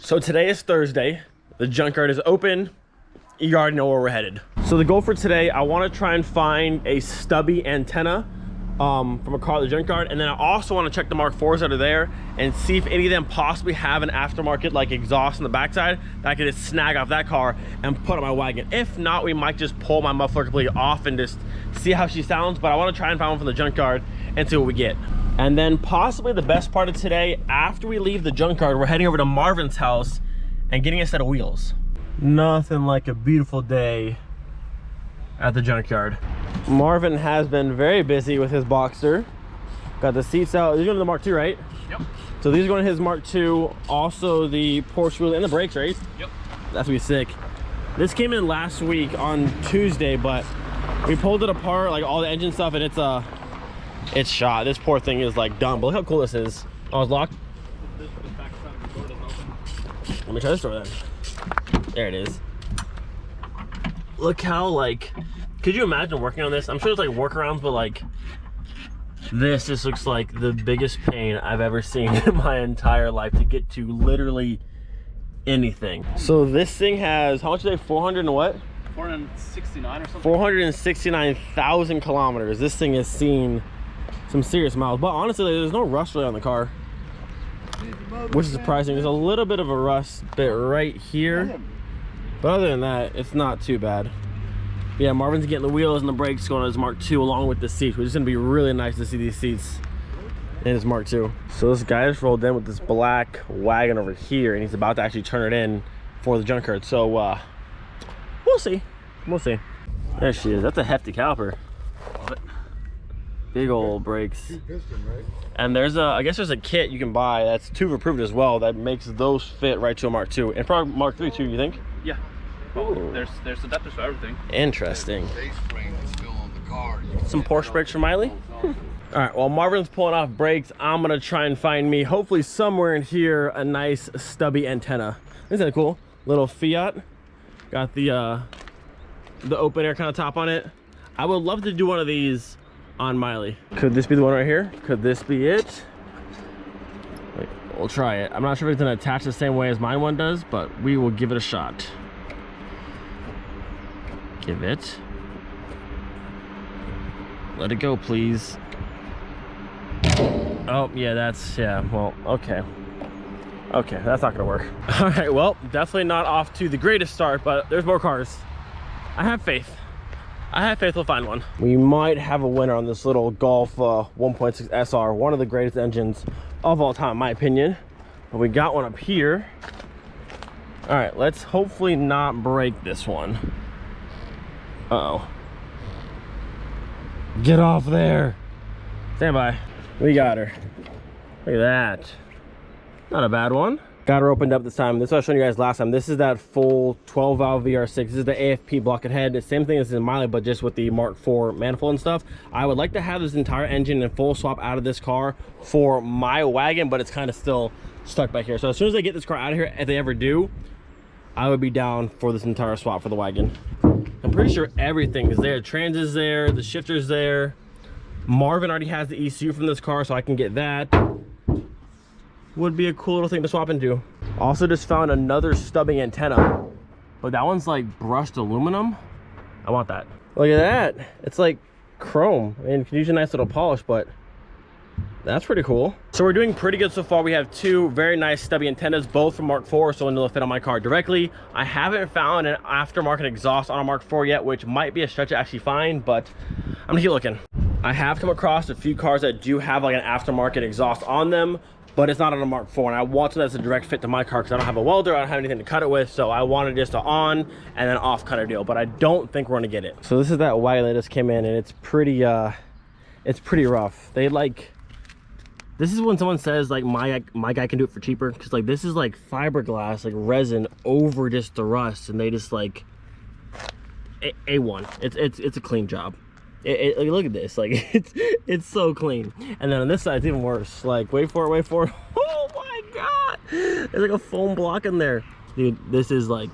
So today is Thursday. The junkyard is open. You already know where we're headed. So the goal for today, I want to try and find a stubby antenna from a car at the junkyard, and then I also want to check the Mark IVs that are there and see if any of them possibly have an aftermarket like exhaust on the backside that I could just snag off that car and put on my wagon. If not, we might just pull my muffler completely off and just see how she sounds, but I want to try and find one from the junkyard and see what we get. And then possibly the best part of today, after we leave the junkyard, we're heading over to Marvin's house and getting a set of wheels. Nothing like a beautiful day at the junkyard. Marvin has been very busy with his Boxster. Got the seats out. These are going to the Mark II, right? Yep. So these are going to his Mark II. Also the Porsche wheel and the brakes, right? Yep. That's gonna be sick. This came in last week on Tuesday, but we pulled it apart, like all the engine stuff, and it's shot. This poor thing is like done. But look how cool this is. Oh, it's locked. Let me try this door then. There it is. Look how, like, could you imagine working on this? I'm sure there's like workarounds, but like this just looks like the biggest pain I've ever seen in my entire life to get to literally anything. So this thing has, how much is it? 400 and what? 469 or something. 469,000 kilometers. This thing has seen some serious miles, but honestly there's no rust really on the car, which is surprising. There's a little bit of a rust bit right here, but other than that, it's not too bad. Yeah, Marvin's getting the wheels and the brakes going on his Mark II along with the seats, which is going to be really nice to see these seats in his Mark II. So this guy just rolled in with this black wagon over here, and he's about to actually turn it in for the junkyard. So we'll see. We'll see. There she is. That's a hefty caliper. Love it. Big old brakes. Piston, right? And there's I guess there's a kit you can buy that's TÜV approved as well that makes those fit right to a Mark II and probably Mark III too. You think? Yeah. Well, there's adapters for everything. Interesting. Base frame is still on the car. Some Porsche brakes for Miley. All right. While Marvin's pulling off brakes, I'm gonna try and find me, hopefully somewhere in here, a nice stubby antenna. Isn't that cool? Little Fiat. Got the open air kind of top on it. I would love to do one of these on Miley. Could this be the one right here? Could this be it? Wait, we'll try it. I'm not sure if it's gonna attach the same way as mine one does, but we will give it a shot. Give it. Let it go, please. Oh, yeah, that's, yeah, well, okay. Okay, that's not gonna work. All right, well, definitely not off to the greatest start, but there's more cars. I have faith. I have faith we'll find one. We might have a winner on this little Golf 1.6 SR, one of the greatest engines of all time, in my opinion. But we got one up here. All right, let's hopefully not break this one. Uh-oh. Get off there. Stand by. We got her. Look at that. Not a bad one. Got her opened up this time. This is what I was showing you guys last time. This is that full 12 valve VR6. This is the AFP blockhead head. The same thing as in Miley, but just with the Mark IV manifold and stuff. I would like to have this entire engine and full swap out of this car for my wagon, but it's kind of still stuck back here. So as soon as I get this car out of here, if they ever do, I would be down for this entire swap for the wagon. I'm pretty sure everything is there. Trans is there, the shifter's there. Marvin already has the ECU from this car, so I can get that. Would be a cool little thing to swap into. Also just found another stubbing antenna, but that one's like brushed aluminum. I want that. Look at that. It's like chrome. I mean, you can use a nice little polish, but that's pretty cool. So we're doing pretty good so far. We have two very nice stubby antennas, both from Mark IV, so they'll fit on my car directly. I haven't found an aftermarket exhaust on a Mark IV yet, which might be a stretch to actually find, but I'm gonna keep looking. I have come across a few cars that do have like an aftermarket exhaust on them, but it's not on a Mark IV, and I want something that's a direct fit to my car because I don't have a welder, I don't have anything to cut it with, so I wanted just an on and then off cutter deal, but I don't think we're gonna get it. So this is that wagon that just came in, and it's pretty rough. They like, this is when someone says like my guy can do it for cheaper, because like this is like fiberglass, like resin over just the rust, and they just like A1. It's a clean job. Like, look at this, like it's so clean. And then on this side it's even worse. Like, wait for it. Oh my god, there's like a foam block in there, dude. This is like,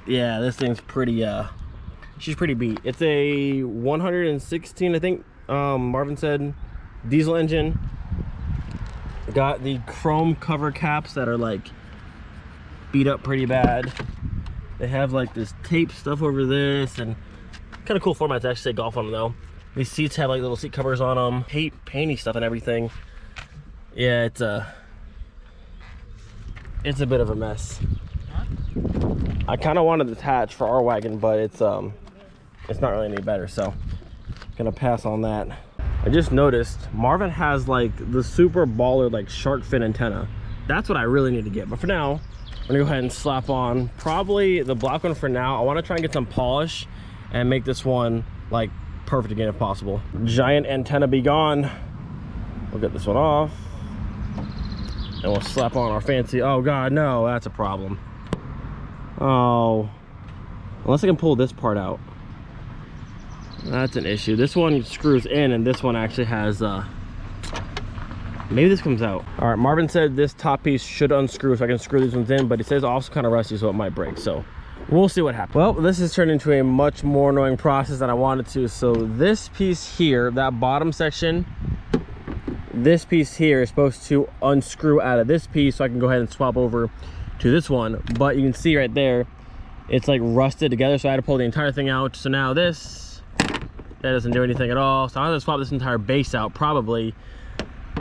yeah, this thing's pretty she's pretty beat. It's a 116, I think Marvin said, diesel engine. Got the chrome cover caps that are like beat up pretty bad. They have like this tape stuff over this, and kind of cool format to actually say golf on them though. These seats have like little seat covers on them, painty stuff and everything. Yeah, it's a bit of a mess. I kind of wanted to attach for our wagon, but it's not really any better, so gonna pass on that. I just noticed Marvin has like the super baller like shark fin antenna. That's what I really need to get, but for now I'm gonna go ahead and slap on probably the black one for now. I want to try and get some polish and make this one like perfect again if possible. Giant antenna be gone. We'll get this one off and we'll slap on our fancy, oh god, no, that's a problem. Oh, unless I can pull this part out, that's an issue. This one screws in and this one actually has maybe this comes out. All right, Marvin said this top piece should unscrew so I can screw these ones in, but it says also kind of rusty, so it might break. So we'll see what happens. Well, this has turned into a much more annoying process than I wanted to. So this piece here, that bottom section, this piece here is supposed to unscrew out of this piece so I can go ahead and swap over to this one. But you can see right there, it's like rusted together, so I had to pull the entire thing out. So now that doesn't do anything at all. So I'm gonna swap this entire base out probably.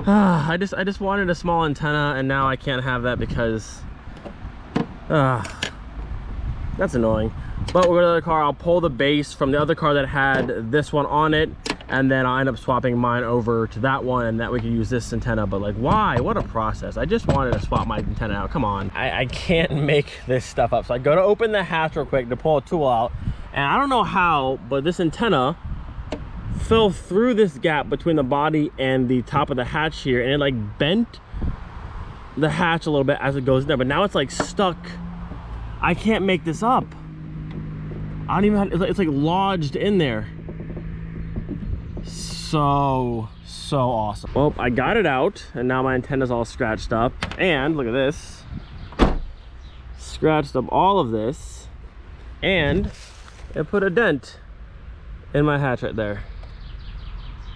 I just wanted a small antenna, and now I can't have that because that's annoying. But we'll go to the other car. I'll pull the base from the other car that had this one on it, and then I'll end up swapping mine over to that one, and that we can use this antenna. But like, why? What a process. I just wanted to swap my antenna out. Come on. I can't make this stuff up. So I go to open the hatch real quick to pull a tool out, and I don't know how, but this antenna fell through this gap between the body and the top of the hatch here, and it like bent the hatch a little bit as it goes in there, but now it's like stuck. I can't make this up. I don't even have, it's like lodged in there. So awesome. Well, I got it out, and now my antenna's all scratched up, and look at this, scratched up all of this, and it put a dent in my hatch right there.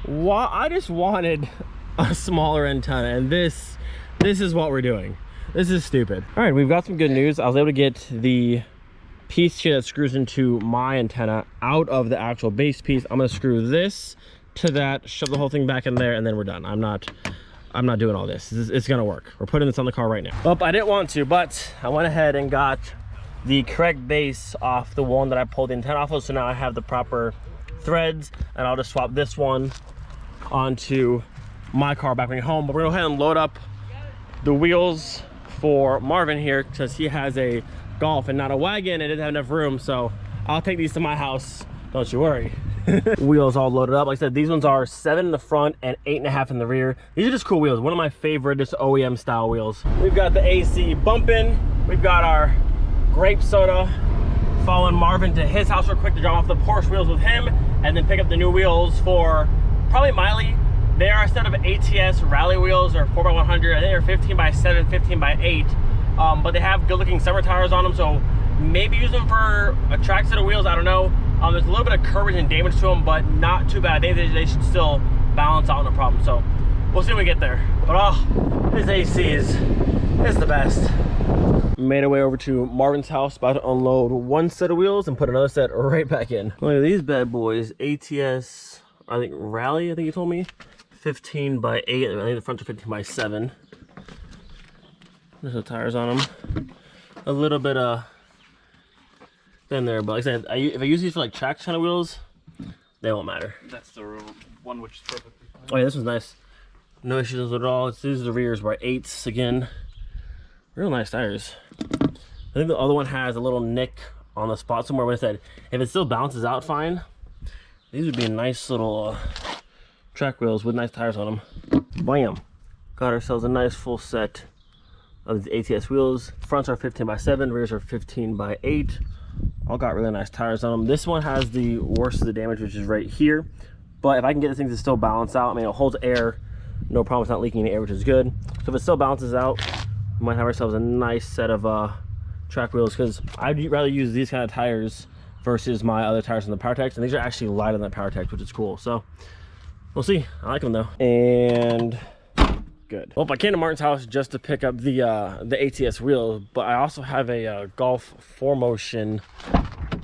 Why? I just wanted a smaller antenna, and this is what we're doing. This is stupid. All right, we've got some good news. I was able to get the piece here that screws into my antenna out of the actual base piece. I'm gonna screw this to that, shove the whole thing back in there, and then we're done. I'm not doing all this. It's gonna work. We're putting this on the car right now. Well, I didn't want to, but I went ahead and got the correct base off the one that I pulled the antenna off of, so now I have the proper threads, and I'll just swap this one onto my car back when I get home. But we're gonna go ahead and load up the wheels for Marvin here, because he has a Golf and not a wagon, and didn't have enough room, so I'll take these to my house, don't you worry. Wheels all loaded up. Like I said, these ones are 7 in the front and 8.5 in the rear. These are just cool wheels. One of my favorite just OEM style wheels. We've got the AC bumping. We've got our grape soda. Following Marvin to his house real quick to drop off the Porsche wheels with him, and then pick up the new wheels for probably Miley. They are a set of ATS rally wheels, or 4x100. I think they're 15x7, 15x8. But they have good looking summer tires on them, so maybe use them for a track set of wheels. I don't know. There's a little bit of curvage and damage to them, but not too bad. I think they should still balance out, no problem. So we'll see when we get there. But oh, this AC is the best. Made our way over to Marvin's house, about to unload one set of wheels and put another set right back in. Look at these bad boys. ATS, I think Rally, I think you told me. 15x8, I think the fronts are 15x7. There's the tires on them. A little bit thin there, but like I said, if I use these for like track channel wheels, they won't matter. That's the one which is perfect. Oh yeah, this one's nice. No issues at all. These are the rears by 8s again. Real nice tires. I think the other one has a little nick on the spot somewhere. When I said if it still bounces out fine, these would be a nice little track wheels with nice tires on them. Bam! Got ourselves a nice full set of these ATS wheels. Fronts are 15x7, rears are 15x8. All got really nice tires on them. This one has the worst of the damage, which is right here. But if I can get this thing to still balance out, I mean, it holds air, no problem. It's not leaking any air, which is good. So if it still balances out, we might have ourselves a nice set of track wheels, because I'd rather use these kind of tires versus my other tires on the PowerTech, and these are actually lighter than the PowerTech, which is cool. So we'll see. I like them though. And good. Well, I came to Martin's house just to pick up the ATS wheels, but I also have a Golf 4Motion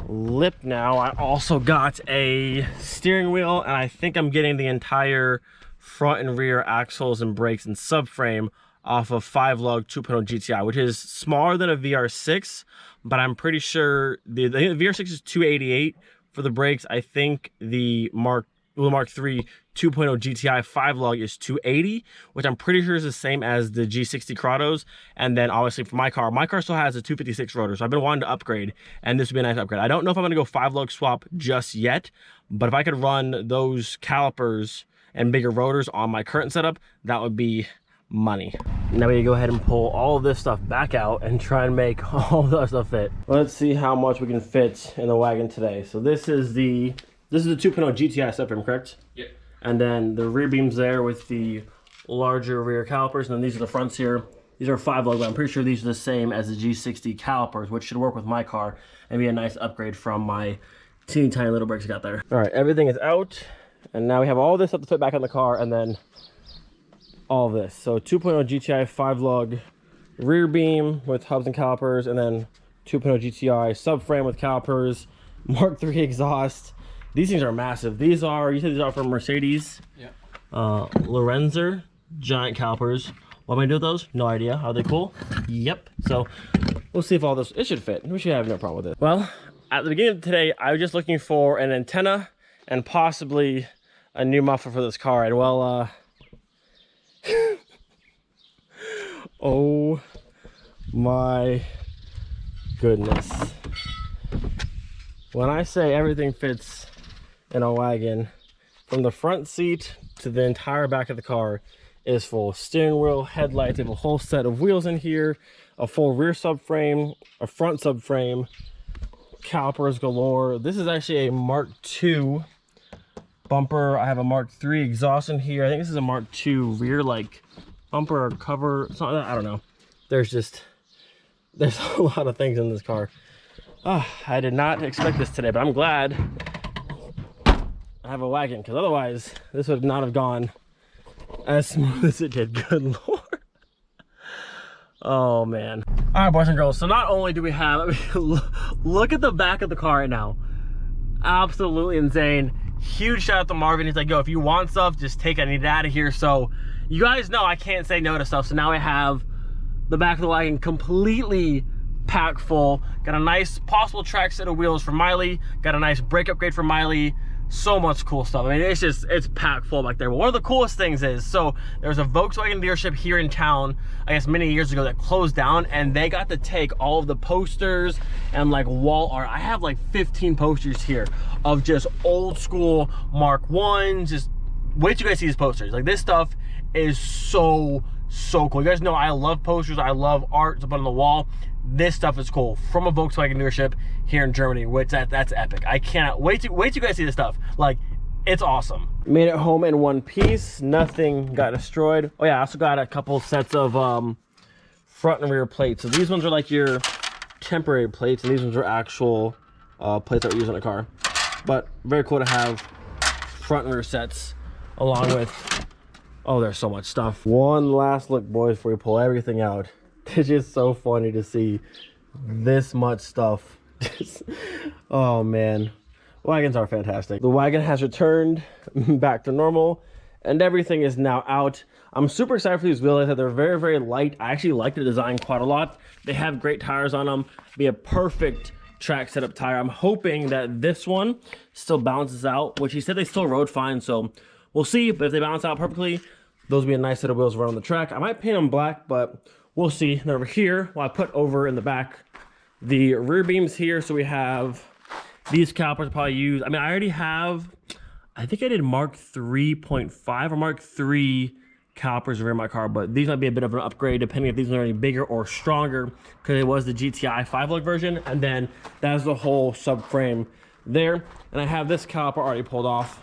lip now. I also got a steering wheel, and I think I'm getting the entire front and rear axles and brakes and subframe off of 5-lug 2.0 GTI, which is smaller than a VR6, but I'm pretty sure the VR6 is 288 for the brakes. I think the Mark III 2.0 GTI 5-lug is 280, which I'm pretty sure is the same as the G60 Corrados. And then obviously for my car still has a 256 rotor, so I've been wanting to upgrade, and this would be a nice upgrade. I don't know if I'm going to go 5-lug swap just yet, but if I could run those calipers and bigger rotors on my current setup, that would be money. Now we go ahead and pull all of this stuff back out and try and make all the other stuff fit. Let's see how much we can fit in the wagon today. So this is the 2.0 GTI subframe, correct? Yep. And then the rear beams there with the larger rear calipers, and then these are the fronts here. These are 5-lug, but I'm pretty sure these are the same as the G60 calipers, which should work with my car and be a nice upgrade from my teeny tiny little brakes I got there. All right, everything is out, and now we have all this stuff to fit back on the car, and then all of this. So 2.0 GTI 5-lug rear beam with hubs and calipers, and then 2.0 GTI subframe with calipers, Mark III exhaust. These things are massive. These are, you said these are from Mercedes. Yeah. Lorenzer giant calipers. What am I gonna do with those? No idea. Are they cool? Yep. So we'll see if all this, it should fit. We should have no problem with it. Well, at the beginning of today, I was just looking for an antenna and possibly a new muffler for this car. And well, oh my goodness. When I say everything fits in a wagon, from the front seat to the entire back of the car is full. Steering wheel, headlights, they have a whole set of wheels in here, a full rear subframe, a front subframe, calipers galore. This is actually a Mark II bumper. I have a Mark III exhaust in here. I think this is a Mark II rear like bumper or cover, something like that. I don't know. There's a lot of things in this car. I did not expect this today, but I'm glad I have a wagon, because otherwise this would not have gone as smooth as it did. Good lord. Oh man. All right, boys and girls, so not only do we have, look at the back of the car right now. Absolutely insane. Huge shout out to Marvin. He's like, yo, if you want stuff, just take it. I need it out of here. So you guys know I can't say no to stuff, so now I have the back of the wagon completely packed full. Got a nice possible track set of wheels for Miley, got a nice brake upgrade for Miley. So much cool stuff. I mean, it's packed full back there. But one of the coolest things is, so there's a Volkswagen dealership here in town, I guess many years ago, that closed down, and they got to take all of the posters and like wall art. I have like 15 posters here of just old school Mark 1s. Just wait till you guys see these posters. Like, this stuff is so cool. You guys know I love posters, I love art up on the wall. This stuff is cool from a Volkswagen dealership here in Germany, which that's epic. I cannot wait till you guys see this stuff. Like, it's awesome. Made it home in one piece. Nothing got destroyed. Oh yeah, I also got a couple sets of front and rear plates. So these ones are like your temporary plates, and these ones are actual plates that we use on a car. But very cool to have front and rear sets along with, oh, there's so much stuff. One last look, boys, before we pull everything out. It's just so funny to see this much stuff. Oh man, wagons are fantastic. The wagon has returned back to normal and everything is now out. I'm super excited for these wheels. They're very light. I actually like the design quite a lot. They have great tires on them. Be a perfect track setup tire. I'm hoping that this one still balances out, which he said they still rode fine, so we'll see. But if they balance out perfectly, those will be a nice set of wheels around the track. I might paint them black, but we'll see. And over here, well, I put over in the back the rear beams here. So we have these calipers probably use. I mean, I already have, I think I did Mark 3.5 or Mark 3 calipers in my car, but these might be a bit of an upgrade depending if these are any bigger or stronger, because it was the GTI 5-lug version. And then that's the whole subframe there. And I have this caliper already pulled off.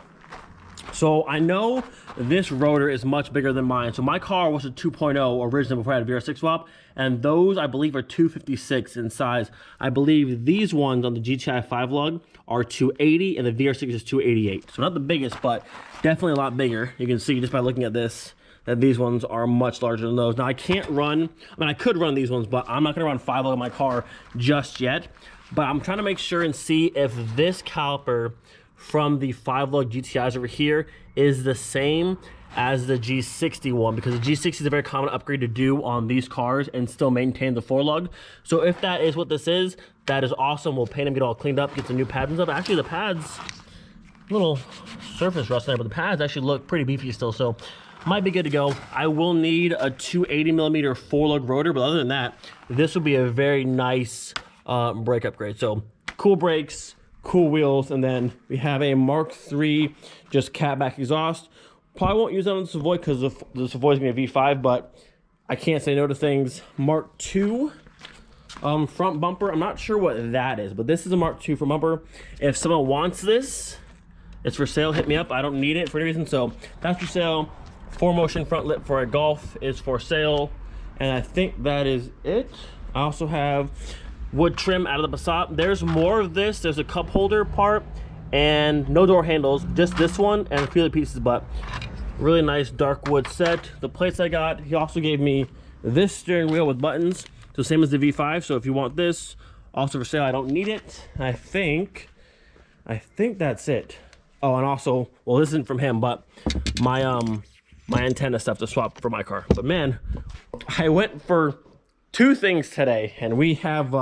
So I know this rotor is much bigger than mine. So my car was a 2.0 originally before I had a VR6 swap, and those I believe are 256 in size. I believe these ones on the GTI 5-lug are 280 and the VR6 is 288. So not the biggest, but definitely a lot bigger. You can see just by looking at this. that these ones are much larger than those. Now I can't run, I mean I could run these ones, but I'm not gonna run 5 lug in my car just yet. But I'm trying to make sure and see if this caliper from the 5 lug GTIs over here is the same as the G60 one, because the G60 is a very common upgrade to do on these cars and still maintain the 4 lug. So if that is what this is, that is awesome. We'll paint them, get all cleaned up, get some new pads and stuff. Actually the pads, little surface rust there, but the pads actually look pretty beefy still, so might be good to go. I will need a 280mm 4 lug rotor, but other than that, this will be a very nice brake upgrade. So cool brakes, cool wheels, and then we have a Mark III just catback exhaust. Probably won't use that on the Savoy because the Savoy is going to be a V5, but I can't say no to things. Mark II front bumper. I'm not sure what that is, but this is a Mark II front bumper. If someone wants this, it's for sale. Hit me up. I don't need it for any reason, so that's for sale. 4Motion front lip for a Golf is for sale, and I think that is it. I also have wood trim out of the Passat. There's more of this. There's a cup holder part and no door handles, just this one and a few other pieces, but really nice dark wood set. The plates I got, he also gave me this steering wheel with buttons, so same as the V5. So if you want this, also for sale. I don't need it. I think that's it. Oh, and also, well, this isn't from him, but my antenna stuff to swap for my car. But man, I went for 2 things today, and we have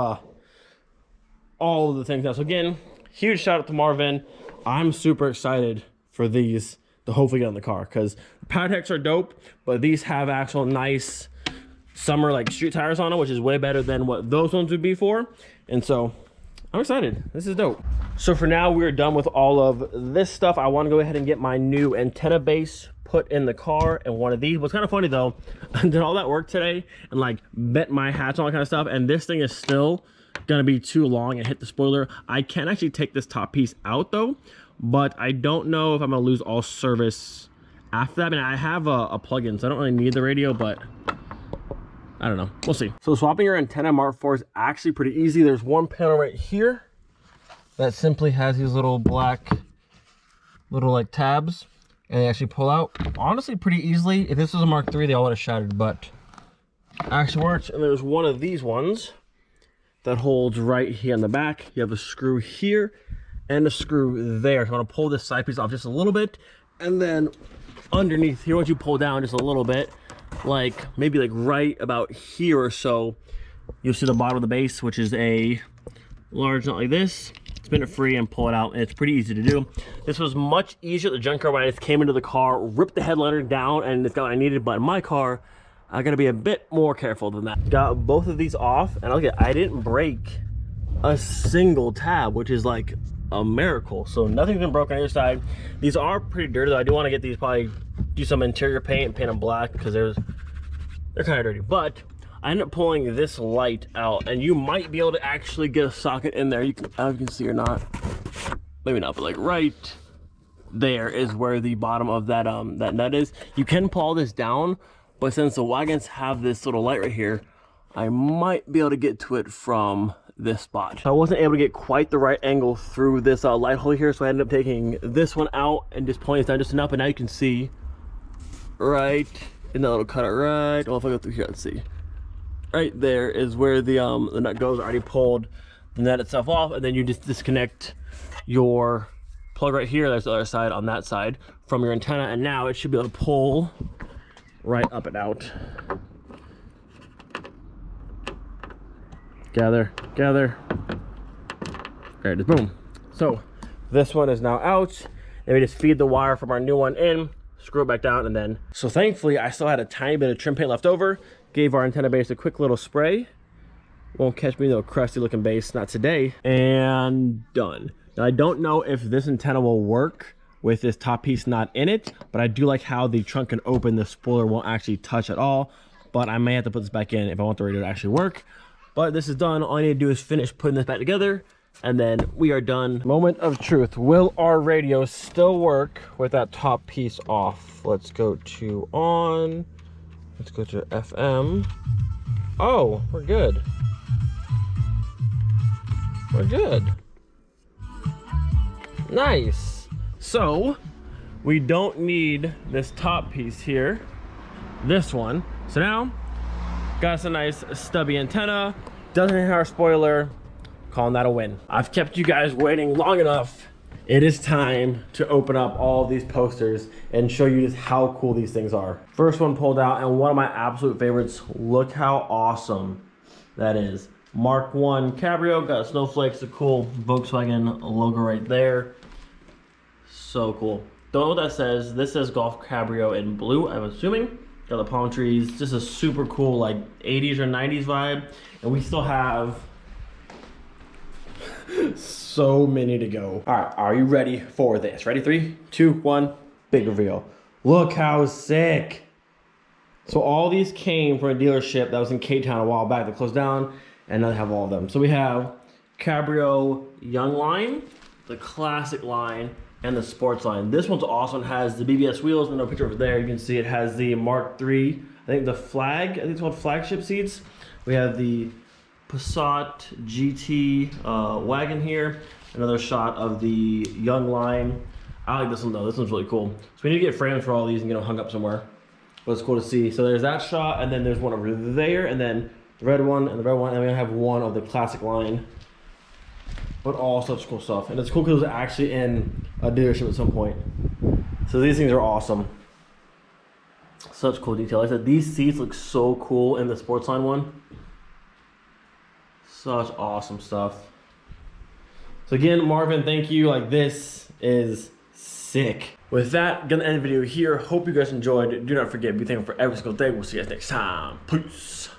all of the things now. So again, huge shout out to Marvin. I'm super excited for these to hopefully get on the car, because the Powertechs are dope, but these have actual nice summer like street tires on them, which is way better than what those ones would be for. And so I'm excited. This is dope. So for now, we're done with all of this stuff. I want to go ahead and get my new antenna base put in the car and one of these. What's kind of funny though, I did all that work today and like bent my hats and all that kind of stuff, and this thing is still gonna be too long and hit the spoiler. I can actually take this top piece out though, but I don't know if I'm gonna lose all service after that. I mean, I have a plug-in, so I don't really need the radio, but I don't know, we'll see. So swapping your antenna Mark IV is actually pretty easy. There's one panel right here that simply has these little black little like tabs, and they actually pull out honestly pretty easily. If this was a Mark III, they all would have shattered, but it actually works. And there's one of these ones that holds right here in the back. You have a screw here and a screw there. So I'm gonna pull this side piece off just a little bit, and then underneath here, once you pull down just a little bit, like maybe like right about here or so, you'll see the bottom of the base, which is a large nut like this. Spin it free and pull it out, and it's pretty easy to do. This was much easier at the Junkyard when I just came into the car, ripped the headliner down, and it's got what I needed. But in my car, I gotta be a bit more careful than that. Got both of these off, and look at, I didn't break a single tab, which is like a miracle. So nothing's been broken on either side. These are pretty dirty though. I do want to get these, probably do some interior paint and paint them black, because they're kind of dirty. But I ended up pulling this light out, and you might be able to actually get a socket in there. You can, I don't know if you can see or not, maybe not, but like right there is where the bottom of that that nut is. You can pull this down, but since the wagons have this little light right here, I might be able to get to it from this spot. I wasn't able to get quite the right angle through this light hole here, so I ended up taking this one out and just pulling it down just enough, and now you can see right in that little cutout right, well, if I go through here, let's see. Right there is where the nut goes. I already pulled the nut itself off, and then you just disconnect your plug right here. There's the other side on that side from your antenna, and now it should be able to pull right up and out. Gather. There it is, boom. So this one is now out, and we just feed the wire from our new one in, screw it back down, and then, so thankfully I still had a tiny bit of trim paint left over. Gave our antenna base a quick little spray. Won't catch me, though, crusty looking base, not today. And done. Now I don't know if this antenna will work with this top piece not in it, but I do like how the trunk can open, the spoiler won't actually touch at all. But I may have to put this back in if I want the radio to actually work. But this is done. All I need to do is finish putting this back together, and then we are done. Moment of truth. Will our radio still work with that top piece off? Let's go to on. Let's go to FM. Oh, we're good. We're good. Nice. So we don't need this top piece here. this one. So now, got us a nice stubby antenna. Doesn't hit our spoiler. Calling that a win. I've kept you guys waiting long enough. It is time to open up all these posters and show you just how cool these things are. First one pulled out, and one of my absolute favorites. Look how awesome that is. Mark 1 Cabrio, got snowflakes, a cool Volkswagen logo right there. So cool. Don't know what that says. This says Golf Cabrio in blue, I'm assuming. Got the palm trees. Just a super cool like 80s or 90s vibe. And we still have so many to go. All right, are you ready for this? Ready? 3, 2, 1, big reveal. Look how sick. So all these came from a dealership that was in K-Town a while back that closed down, and now they have all of them. So we have Cabrio Young line, the classic line, and the sports line. This one's awesome. It has the BBS wheels. There's no picture over there. You can see it has the Mark III. I think the flag, I think it's called flagship seats. We have the Passat GT wagon here. Another shot of the Young line. I like this one though. This one's really cool. So we need to get frames for all these and get them hung up somewhere. But it's cool to see. So there's that shot, and then there's one over there, and then the red one and the red one, and we're gonna have one of the classic line. But all such cool stuff. And it's cool because it was actually in a dealership at some point. So these things are awesome. Such cool detail. Like I said, these seats look so cool in the Sportsline one. Such awesome stuff. So again, Marvin, thank you. Like, this is sick. With that, gonna end the video here. Hope you guys enjoyed. Do not forget, be thankful for every single day. We'll see you guys next time. Peace.